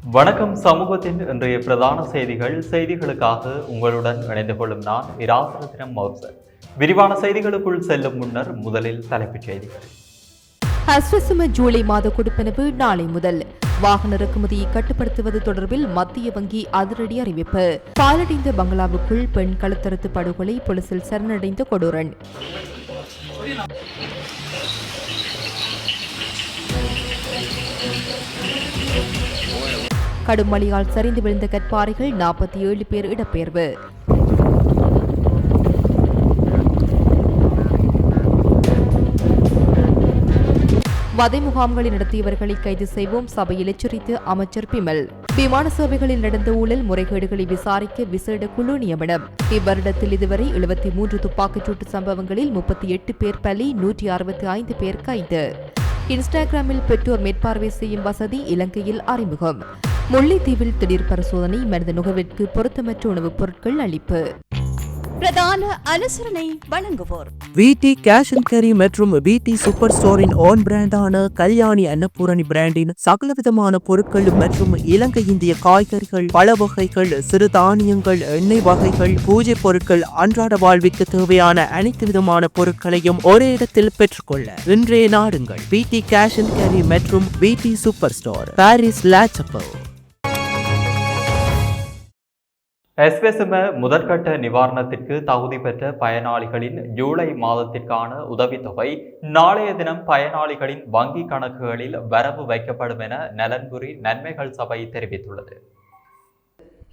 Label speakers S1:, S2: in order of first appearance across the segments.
S1: வணக்கம். சமூகத்தின் இன்றைய பிரதான செய்திகளுக்காக உங்களுடன் இணைந்து கொள்ளும் நான் இராசரத்தினம் மௌசர். விரிவான செய்திகளுக்குள் செல்லும் முன்னர் முதலில் தலைப்புச் செய்திகள்.
S2: அஸ்வசும ஜூலை மாத கொடுப்பனவு நாளை முதல். வாகன இறக்குமதியை கட்டுப்படுத்துவது தொடர்பில் மத்திய வங்கி அதிரடி அறிவிப்பு. பாலடைந்த பங்களாவுக்குள் பெண் கழுத்தறுத்து படுகொலை, போலீசில் சரணடைந்த கொடூரன். கடும் மழையால் சரிந்து விழுந்த கற்பாறைகள், 47 பேர் இடப்பெயர்வு. வதை முகாம்களை நடத்தியவர்களை கைது செய்வோம், சபையில் எச்சரித்து அமைச்சர் பிமல். விமான சேவைகளில் நடந்த ஊழல் முறைகேடுகளை விசாரிக்க விசேட குழு நியமனம். இவ்வருடத்தில் இதுவரை 73 துப்பாக்கிச்சூட்டு சம்பவங்களில் 38 பேர் பலி, 165 பேர் கைது. இன்ஸ்டாகிராமில் பெற்றோர் மேற்பார்வை செய்யும் வசதி இலங்கையில் அறிமுகம். முல்லைத்தீவில் திடீர் பரிசோதனை, மனித நுகர்விற்கு பொருத்தமற்ற உணவுப் பொருட்கள் அளிப்பு.
S3: பிரதான அனுசரணை வழங்குவோர்
S4: VT கேஷ் அண்ட் கேரி மற்றும் VT சூப்பர் ஸ்டோரின் ஓன் பிராண்டான கல்யாணி அன்னபூரணி பிராண்டின் சகலவிதமான பொருட்கள் மற்றும் இலங்கை இந்திய காய்கறிகள், பழ வகைகள், சிறு தானியங்கள், எண்ணெய் வகைகள், பூஜை பொருட்கள், அன்றாட வாழ்விற்கு தேவையான அனைத்து விதமான பொருட்களையும் ஒரே இடத்தில் பெற்றுக்கொள்ள இன்றைய நாடுங்கள். VT கேஷ் அண்ட் கேரி மற்றும் VT super store, Paris La Chapelle.
S1: Aswesuma முதற்கட்ட நிவாரணத்திற்கு தகுதி பெற்ற பயனாளிகளின் ஜூலை மாதத்திற்கான உதவித்தொகை நாளைய தினம் பயனாளிகளின் வங்கி கணக்குகளில் வரவு வைக்கப்படும் என நலன்புரி நன்மைகள் சபை தெரிவித்துள்ளது.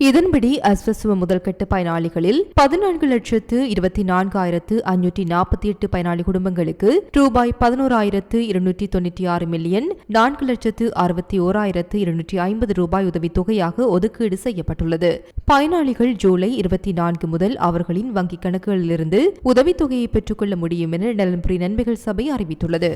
S2: இதன்படி அஸ்வசும முதல்கட்ட பயனாளிகளில் 14,24,548 பயனாளி குடும்பங்களுக்கு ரூபாய் 11,296 மில்லியன் 4,61,250 ரூபாய் உதவித்தொகையாக ஒதுக்கீடு செய்யப்பட்டுள்ளது. பயனாளிகள் ஜூலை 24 முதல் அவர்களின் வங்கிக் கணக்குகளிலிருந்து உதவித்தொகையை பெற்றுக்கொள்ள முடியும் என நலன்புரி நன்மைகள் சபை அறிவித்துள்ளது.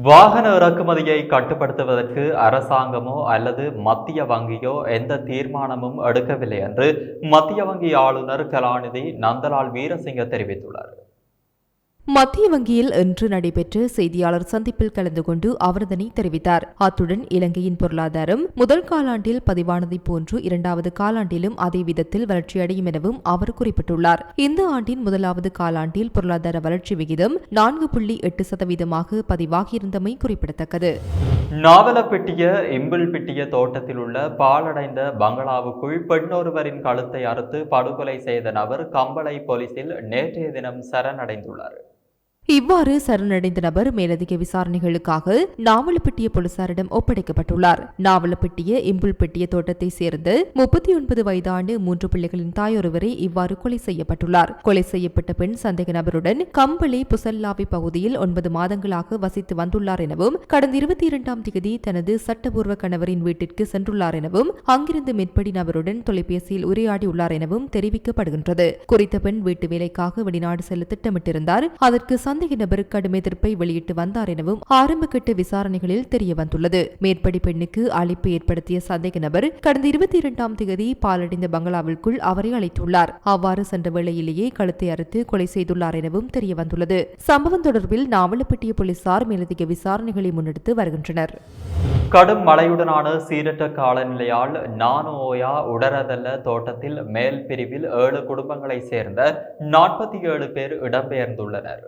S1: வாகன இறக்குமதியை கட்டுப்படுத்துவதற்கு அரசாங்கமோ அல்லது மத்திய வங்கியோ எந்த தீர்மானமும் எடுக்கவில்லை என்று மத்திய வங்கி ஆளுநர் கலாநிதி நந்தலால் வீரசிங்க தெரிவித்துள்ளார்.
S2: மத்திய வங்கியில் இன்று நடைபெற்ற செய்தியாளர் சந்திப்பில் கலந்து கொண்டு அவர் இதனை தெரிவித்தார். அத்துடன் இலங்கையின் பொருளாதாரம் முதல் காலாண்டில் பதிவானதை போன்று இரண்டாவது காலாண்டிலும் அதே விதத்தில் வளர்ச்சியடையும் எனவும் அவர் குறிப்பிட்டுள்ளார். இந்த ஆண்டின் முதலாவது காலாண்டில் பொருளாதார வளர்ச்சி விகிதம் 4.8% பதிவாகியிருந்தமை குறிப்பிடத்தக்கது.
S1: நாவலப்பிட்டிய இம்பிள்பிட்டிய தோட்டத்தில் உள்ள பாலடைந்த பங்களாவுக்குள் பெண்ணொருவரின் கழுத்தை அறுத்து படுகொலை செய்த நபர் கம்பளை போலீசில் நேற்றைய தினம் சரணடைந்துள்ளார்.
S2: இவ்வாறு சரணடைந்த நபர் மேலதிக விசாரணைகளுக்காக நாவலப்பிட்டிய போலீசாரிடம் ஒப்படைக்கப்பட்டுள்ளார். நாவலப்பிட்டிய இம்புல்பெட்டிய தோட்டத்தை சேர்ந்த 39 வயதான 3 பிள்ளைகளின் தாயொருவரை இவ்வாறு கொலை செய்யப்பட்டுள்ளார். கொலை செய்யப்பட்ட பெண் சந்தேக நபருடன் கம்பளை புசல்லாவி பகுதியில் 9 மாதங்களாக வசித்து வந்துள்ளார் எனவும் கடந்த 22ஆம் தேதி தனது சட்டபூர்வ கணவரின் வீட்டிற்கு சென்றுள்ளார் எனவும் அங்கிருந்து மேற்படி நபருடன் தொலைபேசியில் உரையாடியுள்ளார் எனவும் தெரிவிக்கப்படுகின்றது. குறித்த பெண் வீட்டு வேலைக்காக வெளிநாடு செல்ல திட்டமிட்டிருந்தார். அதற்கு சந்தேக நபர் கடும் எதிர்ப்பை வெளியிட்டு வந்தார் எனவும் ஆரம்ப கட்ட விசாரணைகளில் தெரியவந்துள்ளது. மேற்படி பெண்ணுக்கு அழைப்பு ஏற்படுத்திய சந்தேக நபர் கடந்த 22ஆம் தேதி பாலடைந்த பங்களாவிற்குள் அவரை அழைத்துள்ளார். அவ்வாறு சென்ற வேளையிலேயே கழுத்தை அறுத்து கொலை செய்துள்ளார் எனவும் தெரியவந்துள்ளது. சம்பவம் தொடர்பில் நாவலப்பிட்டிய போலீசார் மேலதிக விசாரணைகளை முன்னெடுத்து வருகின்றனர்.
S1: கடும் மழையுடனான சீரற்ற காலநிலையால் நானோயா உடரதல்ல தோட்டத்தில் மேல் பிரிவில் 7 குடும்பங்களை சேர்ந்த 47 பேர் இடம்பெயர்ந்துள்ளனர்.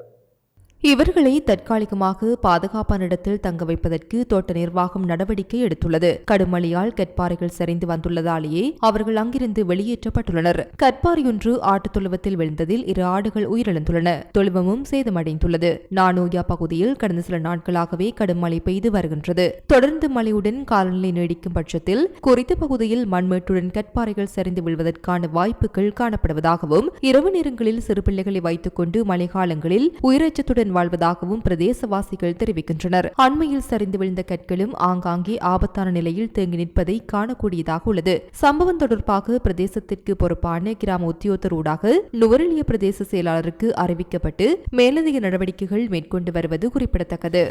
S2: இவர்களை தற்காலிகமாக பாதுகாப்பான இடத்தில் தங்க வைப்பதற்கு தோட்ட நிர்வாகம் நடவடிக்கை எடுத்துள்ளது. கடுமழையால் கற்பாறைகள் சரிந்து வந்துள்ளதாலேயே அவர்கள் அங்கிருந்து வெளியேற்றப்பட்டுள்ளனர். கற்பாறையொன்று ஆட்டுத் தொழுவத்தில் விழுந்ததில் 2 ஆடுகள் உயிரிழந்துள்ளன. தொழுவமும் சேதமடைந்துள்ளது. நானோயா பகுதியில் கடந்த சில நாட்களாகவே கடும் மழை பெய்து வருகின்றது. தொடர்ந்து மழையுடன் காலநிலை நீடிக்கும் பட்சத்தில் குறித்த பகுதியில் மண்மேட்டுடன் கற்பாறைகள் சரிந்து விழுவதற்கான வாய்ப்புகள் காணப்படுவதாகவும் இரவு நேரங்களில் சிறு பிள்ளைகளை வைத்துக் கொண்டு மழை காலங்களில் உயிரச்சத்துடன் வாழ்வதாகவும் பிரதேசவாசிகள் தெரிவிக்கின்றனர். அண்மையில் சரிந்து விழுந்த கற்களும் ஆங்காங்கே ஆபத்தான நிலையில் தேங்கி நிற்பதை காணக்கூடியதாக உள்ளது. சம்பவம் தொடர்பாக பிரதேசத்திற்கு பொறுப்பான கிராம உத்தியோகத்தர் ஊடாக நுவரெலிய பிரதேச செயலாளருக்கு அறிவிக்கப்பட்டு மேலதிக நடவடிக்கைகள் மேற்கொண்டு வருவது குறிப்பிடத்தக்கது.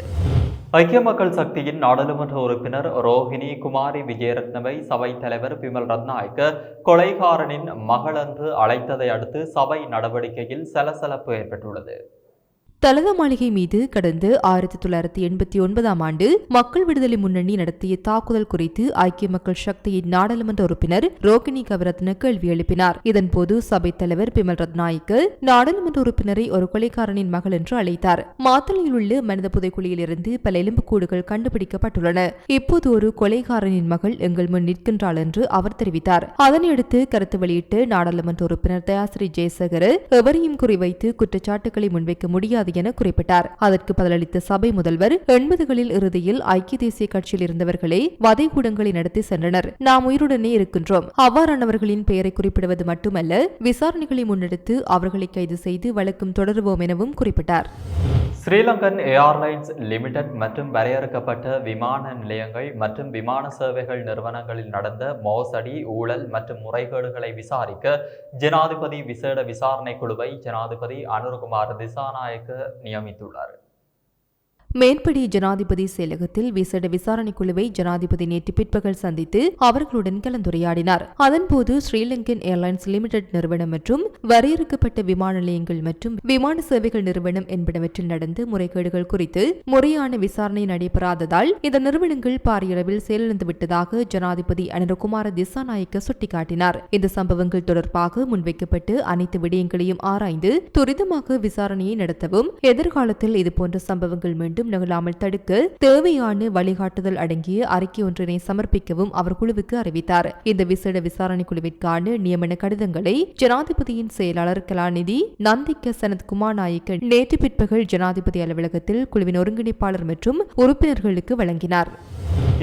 S1: ஐக்கிய மக்கள் சக்தியின் நாடாளுமன்ற உறுப்பினர் ரோஹிணி குமாரி விஜயரத்னவை சபை தலைவர் பிமல் ரத்நாயக்க கொலைகாரனின் மகளன்று அழைத்ததை அடுத்து சபை நடவடிக்கையில் சலசலப்பு ஏற்பட்டுள்ளது.
S2: தலதா மாளிகை மீது கடந்த 1989ஆம் ஆண்டு மக்கள் விடுதலை முன்னணி நடத்திய தாக்குதல் குறித்து ஐக்கிய மக்கள் சக்தியின் நாடாளுமன்ற உறுப்பினர் ரோகிணி கவிரத்ன கேள்வி எழுப்பினார். இதன்போது சபைத் தலைவர் பிமல் ரத்நாயக்க நாடாளுமன்ற உறுப்பினரை ஒரு கொலைக்காரனின் மகள் என்று அழைத்தார். மாத்தளையில் உள்ள மனித புதைக்குழியில் இருந்து பல எலும்புக்கூடுகள் கண்டுபிடிக்கப்பட்டுள்ளன. இப்போது ஒரு கொலைகாரனின் மகள் எங்கள் முன் நிற்கின்றாள் என்று அவர் தெரிவித்தார். அதனையடுத்து கருத்து வெளியிட்டு நாடாளுமன்ற உறுப்பினர் தயாசிரி ஜெயசேகர எவரையும் குறிவைத்து குற்றச்சாட்டுகளை முன்வைக்க முடியாது என குறிப்பிட்டார். அதற்கு பதிலளித்த சபை முதல்வர் 80களில் இறுதியில் ஐக்கிய தேசிய கட்சியில் இருந்தவர்களே வதைகூடங்களை நடத்தி சென்றனர். நாம் உயிருடனே இருக்கின்றோம். அவ்வாறானவர்களின் பெயரை குறிப்பிடுவது மட்டுமல்ல, விசாரணைகளை முன்னெடுத்து அவர்களை கைது செய்து வழக்கும் தொடருவோம் எனவும் குறிப்பிட்டார்.
S1: ஸ்ரீலங்கன் ஏர்லைன்ஸ் லிமிடெட் மற்றும் வரையறுக்கப்பட்ட விமான நிலையங்கள் மற்றும் விமான சேவைகள் நிறுவனங்களில் நடந்த மோசடி, ஊழல் மற்றும் முறைகேடுகளை விசாரிக்க ஜனாதிபதி விசேட விசாரணை குழுவை ஜனாதிபதி அனுரகுமார் திசாநாயக்க நியமித்துள்ளார்.
S2: மேற்படி ஜனாதிபதி செயலகத்தில் விசேட விசாரணை குழுவை ஜனாதிபதி நேற்று பிற்பகல் சந்தித்து அவர்களுடன் கலந்துரையாடினார். அதன்போது ஸ்ரீலங்கன் ஏர்லைன்ஸ் லிமிடெட் நிறுவனம் மற்றும் வரையறுக்கப்பட்ட விமான நிலையங்கள் மற்றும் விமான சேவைகள் நிறுவனம் என்பனவற்றில் நடந்த முறைகேடுகள் குறித்து முறையான விசாரணை நடைபெறாததால் இந்த நிறுவனங்கள் பாரிய அளவில் செயலிழந்து விட்டதாக ஜனாதிபதி அனுரகுமார திசாநாயக்க சுட்டிக்காட்டினார். இந்த சம்பவங்கள் தொடர்பாக முன்வைக்கப்பட்டு அனைத்து விடயங்களையும் ஆராய்ந்து துரிதமாக விசாரணையை நடத்தவும் எதிர்காலத்தில் இதுபோன்ற சம்பவங்கள் மீண்டும் நிகழாமல் தடுக்க தேவையான வழிகாட்டுதல் அடங்கிய அறிக்கை ஒன்றினை சமர்ப்பிக்கவும் அவர் குழுவுக்கு அறிவித்தார். இந்த விசேட விசாரணை குழுவிற்கான நியமன கடிதங்களை ஜனாதிபதியின் செயலாளர் கலாநிதி நந்திக்க சனத்குமார் நாயக்க நேற்று பிற்பகல் ஜனாதிபதி அலுவலகத்தில் குழுவின் ஒருங்கிணைப்பாளர் மற்றும் உறுப்பினர்களுக்கு வழங்கினார்.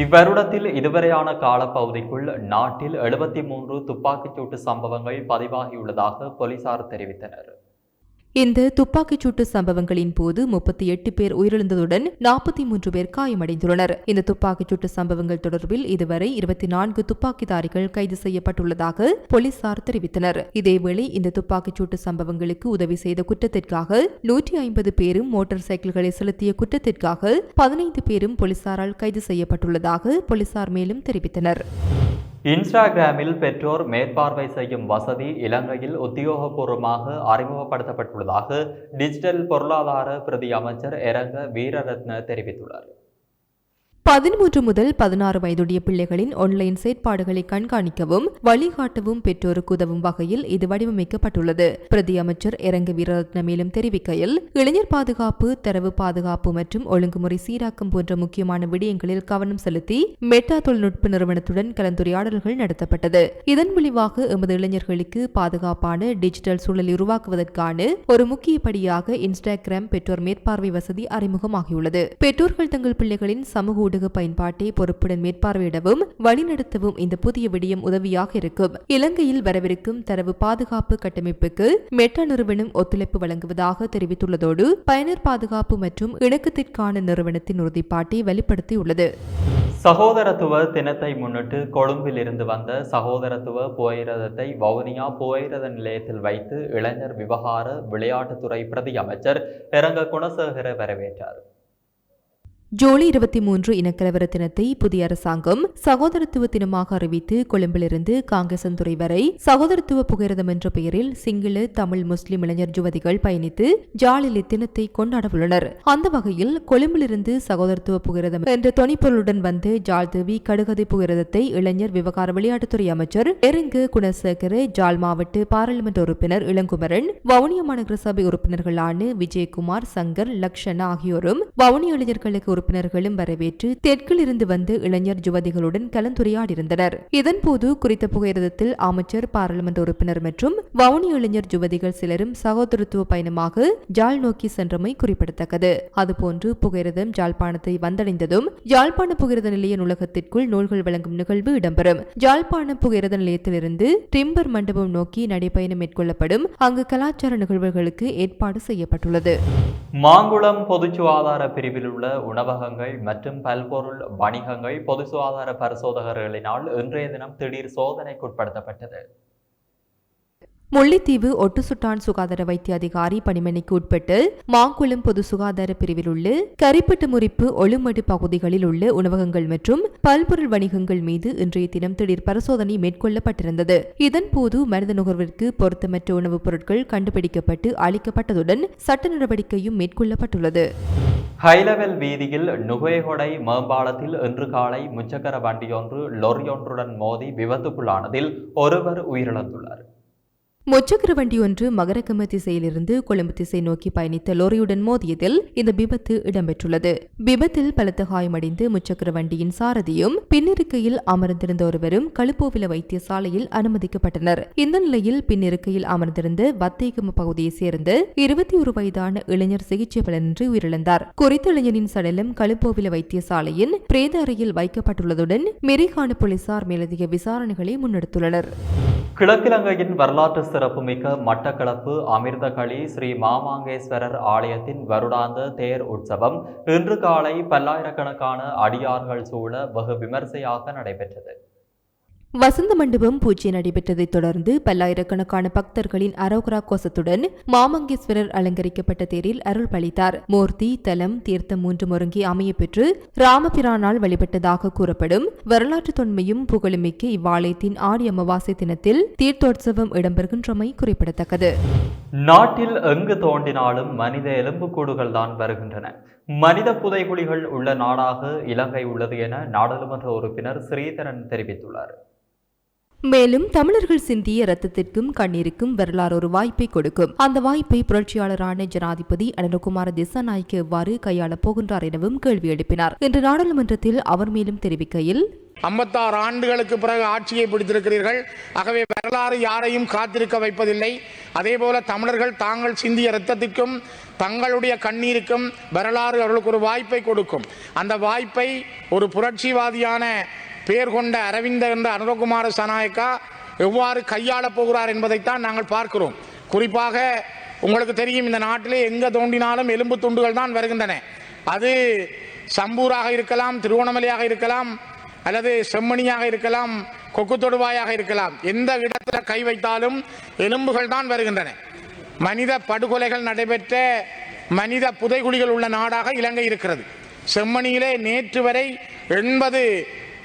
S1: இவ்வருடத்தில் இதுவரையான காலப்பகுதிக்குள் நாட்டில் 73 துப்பாக்கிச்சூட்டு சம்பவங்கள் பதிவாகியுள்ளதாக போலீசார் தெரிவித்தனர்.
S2: இந்த துப்பாக்கிச்சூட்டு சம்பவங்களின் போது 38 பேர் உயிரிழந்ததுடன் 43 பேர் காயமடைந்துள்ளனர். இந்த துப்பாக்கிச்சூட்டு சம்பவங்கள் தொடர்பில் இதுவரை 24 துப்பாக்கிதாரிகள் கைது செய்யப்பட்டுள்ளதாக போலீசார் தெரிவித்தனர். இதேவேளை இந்த துப்பாக்கிச்சூட்டு சம்பவங்களுக்கு உதவி செய்த குற்றத்திற்காக 150 பேரும், மோட்டார் சைக்கிள்களை செலுத்திய குற்றத்திற்காக 15 பேரும் போலீசாரால் கைது செய்யப்பட்டுள்ளதாக போலீசார் மேலும் தெரிவித்தனர்.
S1: இன்ஸ்டாகிராமில் பெற்றோர் மேற்பார்வை செய்யும் வசதி இலங்கையில் உத்தியோகபூர்வமாக அறிமுகப்படுத்தப்பட்டுள்ளதாக டிஜிட்டல் பொருளாதார பிரதி அமைச்சர் எரங்க வீரரத்ன தெரிவித்துள்ளார்.
S2: 13 முதல் 16 வயதுடைய பிள்ளைகளின் ஆன்லைன் செயற்பாடுகளை கண்காணிக்கவும் வழிகாட்டவும் பெற்றோருக்கு உதவும் வகையில் இது வடிவமைக்கப்பட்டுள்ளது. பிரதி அமைச்சர் எரங்க வீரரத்ன மேலும் தெரிவிக்கையில், இளைஞர் பாதுகாப்பு, தரவு பாதுகாப்பு மற்றும் ஒழுங்குமுறை சீராக்கம் போன்ற முக்கியமான விடயங்களில் கவனம் செலுத்தி மெட்டா தொழில்நுட்ப நிறுவனத்துடன் கலந்துரையாடல்கள் நடத்தப்பட்டது. இதன் விளைவாக எமது இளைஞர்களுக்கு பாதுகாப்பான டிஜிட்டல் சூழலை உருவாக்குவதற்கான ஒரு முக்கிய படியாக இன்ஸ்டாகிராம் பெற்றோர் மேற்பார்வை வசதி அறிமுகமாகியுள்ளது. பெற்றோர்கள் தங்கள் பிள்ளைகளின் சமூக ஊடக பயன்பாட்டை பொறுப்புடன் மேற்பார்வையிடவும் வழிநடத்தவும் இந்த புதிய விடயம் உதவியாக இருக்கும். இலங்கையில் வரவிருக்கும் தரவு பாதுகாப்பு கட்டமைப்புக்கு மெட்டா நிறுவனம் ஒத்துழைப்பு வழங்குவதாக தெரிவித்துள்ளதோடு பயனர் பாதுகாப்பு மற்றும் இணக்கத்திற்கான நிறுவனத்தின் உறுதிப்பாட்டை வெளிப்படுத்தியுள்ளது.
S1: சகோதரத்துவ தினத்தை முன்னிட்டு கொழும்பில் இருந்து வந்த சகோதரத்துவ புகையிரதத்தை வவுனியா புகையிரத நிலையத்தில் வைத்து இளைஞர் விவகார விளையாட்டுத்துறை பிரதி அமைச்சர் எரங்க குணசேகர வரவேற்றார்.
S2: ஜூலை 23 இனக்கலவர தினத்தை புதிய அரசாங்கம் சகோதரத்துவ தினமாக அறிவித்து கொழும்பிலிருந்து காங்கேசன்துறை வரை சகோதரத்துவ புகையிரதம் என்ற பெயரில் சிங்கள, தமிழ், முஸ்லிம் இளைஞர் யுவதிகள் பயணித்து ஜாலில் இத்தினத்தை கொண்டாடவுள்ளனர். அந்த வகையில் கொழும்பிலிருந்து சகோதரத்துவ புகையிரதம் என்ற தொனிப்பொருளுடன் வந்து ஜாழ் தேவி கடுகதை புகையிரதத்தை இளைஞர் விவகார விளையாட்டுத்துறை அமைச்சர் எரங்க குணசேகர, ஜாழ் மாவட்ட பாராளுமன்ற உறுப்பினர் இளங்குமரன், வவுனியா மாநகர சபை உறுப்பினர்களான விஜயகுமார், சங்கர், லக்ஷனா ஆகியோரும் வவுனியா இளைஞர்களுக்கு உறுப்பினர்களும் வரவேற்று தெற்கில் இருந்து வந்து இளைஞர் யுவதிகளுடன் கலந்துரையாடியிருந்தனர். இதன்போது குறித்த புகையிரதத்தில் அமைச்சர், பாராளுமன்ற உறுப்பினர் மற்றும் வவுனியா இளைஞர் யுவதிகள் சிலரும் சகோதரத்துவ பயணமாக ஜாழ் நோக்கி சென்றமை குறிப்பிடத்தக்கது. அதுபோன்று புகையிரதம் ஜாழ்ப்பாணத்தை வந்தடைந்ததும் யாழ்ப்பாண புகையிரத நிலைய நூலகத்திற்குள் நூல்கள் வழங்கும் நிகழ்வு இடம்பெறும். யாழ்ப்பாண புகையிரத நிலையத்திலிருந்து டிம்பர் மண்டபம் நோக்கி நடைபயணம் மேற்கொள்ளப்படும். அங்கு கலாச்சார நிகழ்வுகளுக்கு ஏற்பாடு செய்யப்பட்டுள்ளது.
S1: மாங்குளம் பொது சுகாதார பிரிவில் உள்ள உணவகங்கள் மற்றும் பல்பொருள் வணிகங்கள் பொது சுகாதார பரிசோதகர்களினால் இன்றைய தினம் திடீர் சோதனைக்குட்படுத்தப்பட்டது.
S2: முல்லைத்தீவு ஒட்டுசுட்டான் சுகாதார வைத்திய அதிகாரி பணிமனைக்கு உட்பட்டு மாங்குளம் பொது சுகாதார பிரிவில் உள்ள கரிப்பட்டு முறிப்பு ஒழுமடு பகுதிகளில் உள்ள உணவகங்கள் மற்றும் பல்பொருள் வணிகங்கள் மீது இன்றைய தினம் திடீர் பரிசோதனை மேற்கொள்ளப்பட்டிருந்தது. இதன்போது மனித நுகர்விற்கு பொருத்தமற்ற உணவுப் பொருட்கள் கண்டுபிடிக்கப்பட்டு அளிக்கப்பட்டதுடன் சட்ட நடவடிக்கையும் மேற்கொள்ளப்பட்டுள்ளது.
S1: ஹைலெவல் வீதியில் நுகேகொடை மேம்பாலத்தில் இன்று காலை முச்சக்கர வண்டியொன்று லொரியொன்றுடன் மோதி விபத்துக்குள்ளானதில் ஒருவர் உயிரிழந்துள்ளார்.
S2: முச்சக்கர வண்டி ஒன்று மகரகம திசையிலிருந்து கொழும்பு திசை நோக்கி பயணித்த லோரியுடன் மோதியதில் இந்த விபத்து இடம்பெற்றுள்ளது. விபத்தில் பலத்த காயமடைந்து முச்சக்கர வண்டியின் சாரதியும் பின்னிருக்கையில் அமர்ந்திருந்த ஒருவரும் களுப்போவில வைத்தியசாலையில் அனுமதிக்கப்பட்டனர். இந்த நிலையில் பின்னிருக்கையில் அமர்ந்திருந்த வத்தேகம பகுதியைச் சேர்ந்த 21 வயதான இளைஞர் சிகிச்சை பலனின்றி உயிரிழந்தார். குறித்த இளைஞரின் சடலம் களுப்போவில வைத்தியசாலையின் பிரேத அறையில் வைக்கப்பட்டுள்ளதுடன் மெரிகான போலீசார் மேலதிக விசாரணைகளை முன்னெடுத்துள்ளனர்.
S1: கிழக்கிலங்கையின் வரலாற்று சிறப்புமிக்க மட்டக்களப்பு அமிர்தகளி ஸ்ரீ மாமாங்கேஸ்வரர் ஆலயத்தின் வருடாந்த தேர் உற்சவம் இன்று காலை பல்லாயிரக்கணக்கான அடியார்கள் சூழ வெகு விமர்சையாக நடைபெற்றது.
S2: வசந்த மண்டபம் பூஜை நடைபெற்றதைத் தொடர்ந்து பல்லாயிரக்கணக்கான பக்தர்களின் அரோகரா கோஷத்துடன் மாமங்கேஸ்வரர் அலங்கரிக்கப்பட்ட தேரில் அருள் பளித்தார். மூர்த்தி தலம் தீர்த்தம் 3 ஒருங்கி அமையப்பெற்று ராமபிரானால் வழிபட்டதாக கூறப்படும் வரலாற்று தொன்மையும் புகழுமிக்க இவ்வாலயத்தின் ஆடி அமாவாசை தினத்தில் தீர்த்தோற்சவம் இடம்பெறுகின்றமை குறிப்பிடத்தக்கது.
S1: நாட்டில் எங்கு தோண்டினாலும் மனித எலும்புக்கூடுகள் தான் வருகின்றன. மனித புதைகுழிகள் உள்ள நாடாக இலங்கை உள்ளது என நாடாளுமன்ற உறுப்பினர் ஸ்ரீதரன் தெரிவித்துள்ளார்.
S2: மேலும் தமிழர்கள் சிந்திய இரத்தத்திற்கும் கண்ணீருக்கும் வரலாறு ஒரு வாய்ப்பை கொடுக்கும். அந்த வாய்ப்பை புரட்சியாளரான ஜனாதிபதி அனுரகுமார திசாநாயக்க எவ்வாறு கையாளப் போகின்றார் எனவும் கேள்வி எழுப்பினார். இன்று நாடாளுமன்றத்தில் அவர் மேலும் தெரிவிக்கையில்,
S5: 56 ஆண்டுகளுக்கு பிறகு ஆட்சியை பிடித்திருக்கிறீர்கள். ஆகவே வரலாறு யாரையும் காத்திருக்க வைப்பதில்லை. அதேபோல தமிழர்கள் தாங்கள் சிந்திய இரத்தத்திற்கும் தங்களுடைய கண்ணீருக்கும் வரலாறு அவர்களுக்கு ஒரு வாய்ப்பை கொடுக்கும். அந்த வாய்ப்பை ஒரு புரட்சிவாதியான பெயர் கொண்ட அரவிந்த என்ற அனுரகுமார சனாயக்கா எவ்வாறு கையாளப் போகிறார் என்பதைத்தான் நாங்கள் பார்க்கிறோம். குறிப்பாக உங்களுக்கு தெரியும், இந்த நாட்டிலே எங்கே தோண்டினாலும் எலும்பு துண்டுகள் தான் வருகின்றன. அது சம்பூராக இருக்கலாம், திருவோணமலையாக இருக்கலாம், அல்லது செம்மணியாக இருக்கலாம், கொக்கு தொடுவாயாக இருக்கலாம். எந்த இடத்துல கை வைத்தாலும் எலும்புகள் தான் வருகின்றன. மனித படுகொலைகள் நடைபெற்ற மனித புதைகுழிகள் உள்ள நாடாக இலங்கை இருக்கிறது. செம்மணியிலே நேற்று வரை 80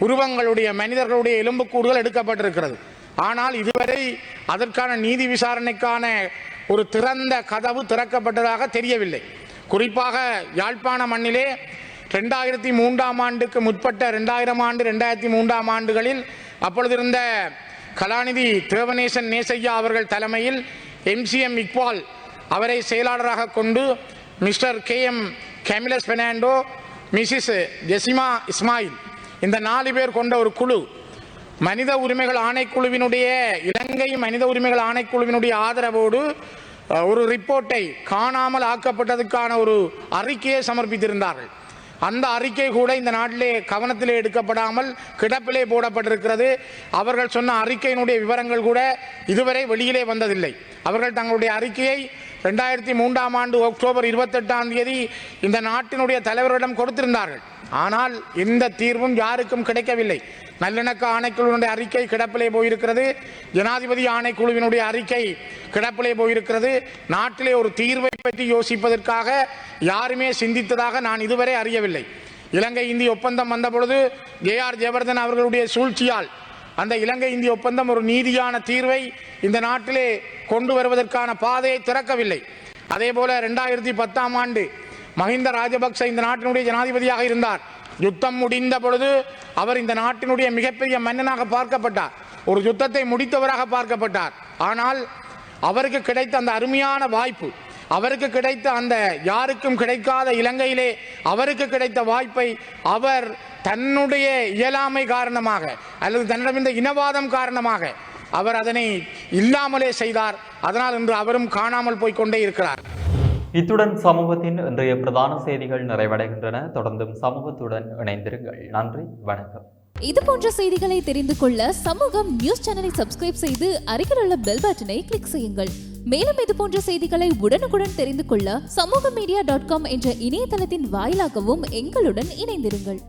S5: உருவங்களுடைய மனிதர்களுடைய எலும்புக்கூடுகள் எடுக்கப்பட்டிருக்கிறது. ஆனால் இதுவரை அதற்கான நீதி விசாரணைக்கான ஒரு திறந்த கதவு திறக்கப்பட்டதாக தெரியவில்லை. குறிப்பாக யாழ்ப்பாண மண்ணிலே 2003ஆம் ஆண்டுக்கு முற்பட்ட 2000 ஆண்டு 2003ஆம் ஆண்டுகளில் அப்பொழுது இருந்த கலாநிதி தேவநேசன் நேசையா அவர்கள் தலைமையில் MCM இக்பால் அவரை செயலாளராக கொண்டு mister KM Camillus Fernando, Mrs Jezima Ismail, இந்த 4 பேர் கொண்ட ஒரு குழு மனித உரிமைகள் ஆணைக்குழுவினுடைய இலங்கை மனித உரிமைகள் ஆணைக்குழுவினுடைய ஆதரவோடு ஒரு ரிப்போர்ட்டை காணாமல் ஆக்கப்பட்டதுக்கான ஒரு அறிக்கையை சமர்ப்பித்திருந்தார்கள். அந்த அறிக்கை கூட இந்த நாட்டிலே கவனத்திலே எடுக்கப்படாமல் கிடப்பிலே போடப்பட்டிருக்கிறது. அவர்கள் சொன்ன அறிக்கையினுடைய விவரங்கள் கூட இதுவரை வெளியிலே வந்ததில்லை. அவர்கள் தங்களுடைய அறிக்கையை 2003ஆம் ஆண்டு அக்டோபர் 28ஆம் தேதி இந்த நாட்டினுடைய தலைவரிடம் கொடுத்திருந்தார்கள். ஆனால் எந்த தீர்வும் யாருக்கும் கிடைக்கவில்லை. நல்லிணக்க ஆணைக்குழுவினுடைய அறிக்கை கிடப்பிலே போயிருக்கிறது. ஜனாதிபதி ஆணைக்குழுவினுடைய அறிக்கை கிடப்பிலே போயிருக்கிறது. நாட்டிலே ஒரு தீர்வை பற்றி யோசிப்பதற்காக யாருமே சிந்தித்ததாக நான் இதுவரை அறியவில்லை. இலங்கை இந்திய ஒப்பந்தம் வந்த பொழுது JR ஜெயவர்தன் அவர்களுடைய சூழ்ச்சியால் அந்த இலங்கை இந்திய ஒப்பந்தம் ஒரு நீதியான தீர்வை இந்த நாட்டிலே கொண்டு வருவதற்கான பாதையை திறக்கவில்லை. அதே போல 2010ஆம் ஆண்டு மஹிந்த ராஜபக்ச இந்த நாட்டினுடைய ஜனாதிபதியாக இருந்தார். யுத்தம் முடிந்த பொழுது அவர் இந்த நாட்டினுடைய மிகப்பெரிய மன்னனாக பார்க்கப்பட்டார், ஒரு யுத்தத்தை முடித்தவராக பார்க்கப்பட்டார். ஆனால் அவருக்கு கிடைத்த அந்த அருமையான வாய்ப்பு, அவருக்கு கிடைத்த அந்த யாருக்கும் கிடைக்காத இலங்கையிலே அவருக்கு கிடைத்த வாய்ப்பை அவர் தன்னுடைய இயலாமை காரணமாக அல்லது தன்னிடம் இந்த இனவாதம் காரணமாக அவர் அதனை இல்லாமலே செய்தார். அதனால் இன்று அவரும் காணாமல் போய்கொண்டே இருக்கிறார்.
S1: இத்துடன் சமூகத்தின் இன்றைய பிரதான செய்திகள் நிறைவடைகின்றன. தொடர்ந்தும் சமூகத்துடன் இணைந்திருங்கள். நன்றி, வணக்கம்.
S3: இது போன்ற செய்திகளை தெரிந்து கொள்ள சமூகம் நியூஸ் சேனலை சப்ஸ்கிரைப் செய்து அருகில் உள்ள பெல் பட்டனை கிளிக் செய்யுங்கள். மேலும் இது போன்ற செய்திகளை உடனுக்குடன் தெரிந்து கொள்ள சமூகமீடியா.com என்ற இணையதளத்தின் வாயிலாகவும் எங்களுடன் இணைந்திருங்கள்.